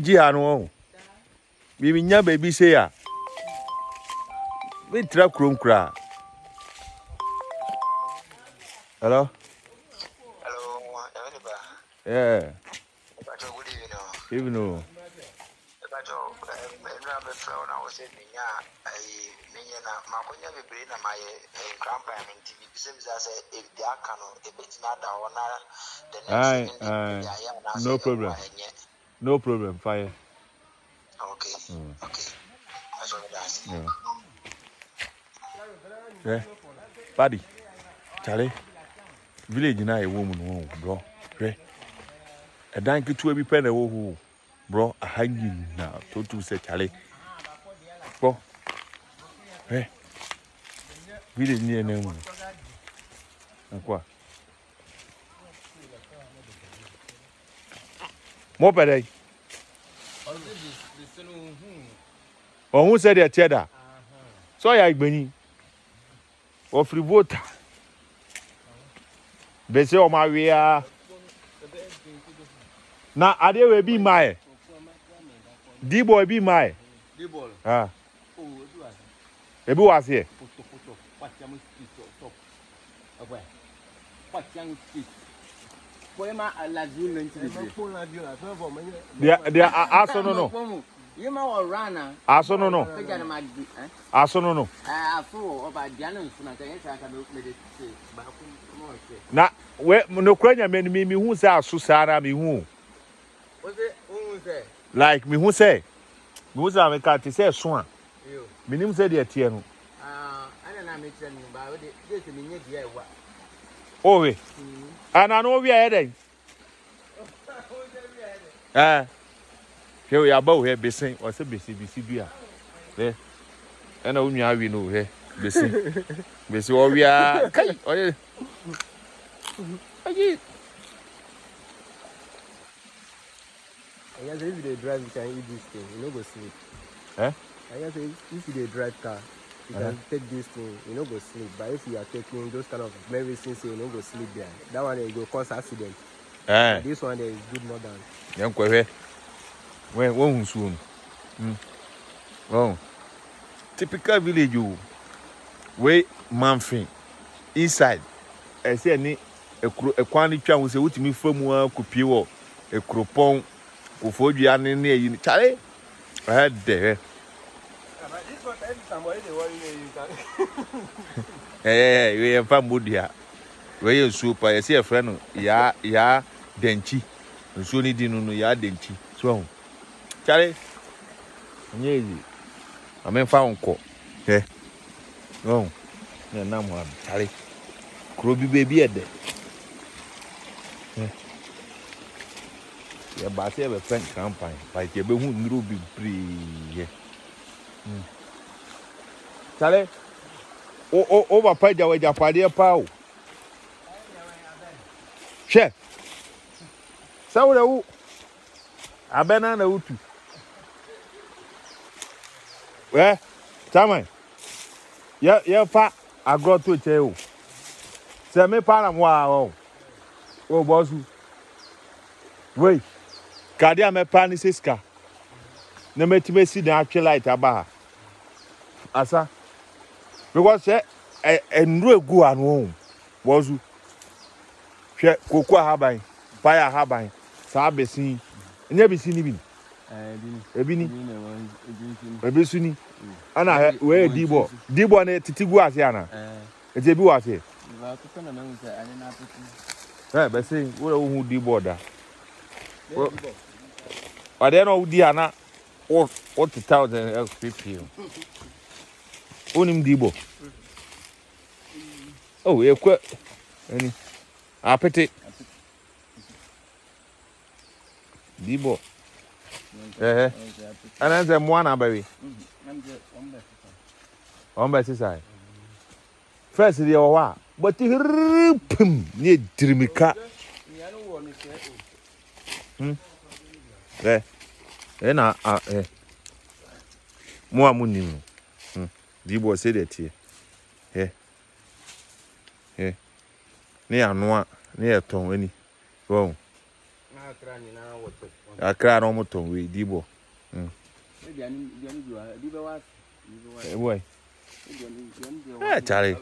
Giano. We nya baby say ya. We tra krom kra. Hello? Hello, Yeah. good evening. Even no problem. No problem. Fire. Okay. Okay. That's all that's. Yeah. Buddy. Charlie. Village na e woman bro. Hwe. Edan kitu bi pe na wo hu. Bro, ahanyi na to say Charlie. Bro. Hwe. Village ni na mu. Akwa. Mo pere. Oh, who said that cheddar? So ya igbeni. O free voter. Be say o ma we a. Na ade we bi mai. D boy bi mai. D boy. Ah. Oh, do as. Ebi was here. What young street top. Away. What young street. Poema la zulu They are aso no. You ma rana. Aso no. Aso no. Afu oba diano nsuna ka yesa ka me de ba ku mo se. Na we no kwanya me hu say aso sara me hu. O se hu se. Like me hu say. Me hu say me ka ti say so a. Yo. Me nim say de tie no. Ana na me tire no ba we de se me nye dia ewa. Oh we. Ana no we are dey. Here we are both here besin or say besi bia. There. And I only have we know here. Besi or we are kai. Oh yeah. I guess if you drive, you can eat this thing. You no go sleep. Eh? I guess if you drive car, you can take this thing. You no go sleep. But if you are taking those kind of medicines, you no go sleep there. That one will cause accident. This one is good more than. Young Quay. When soon. Oh. Typical village you. Way manfin. Inside. I say any a quantity chan will say what me from one could pure a cropon. Ufo dua ne ne yi chale de we fa modua we ye super ye se frɛ no ya denchi nso ni di no ya denchi so chale nye yi amen fa onko no na mo chale kro bi baby ede ya ba se be friend campaign like e be hu ndro bi free chale o ba pa ja we ja pade pa o che sawre u abena na utu we tamai ya fa agro to che o se me para mo a o bosu we Kadia me pani siska. Na metime si na atwe light aba. Asa. Because enru egu anu. Wozu. Hwe koku ahaban, fire ahaban. Sa besin. Enya besin ni bi. Ebi suni. Ana we dibo. Dibo na titigu ase ana. Ete bi wase. Ba ko na me say ani na peti. Besin wo hu dibo da. But then all the ana 40,000 XPP. Onim dibo. Oh, you quit. Any appetite. Dibo. And then the one baby. On by side. First, the owa, but the pim near Trimika. Na mo amunim dibo say that here ne anoa ne eton ani oh Accra no moto we dibo. Boy. Charlie.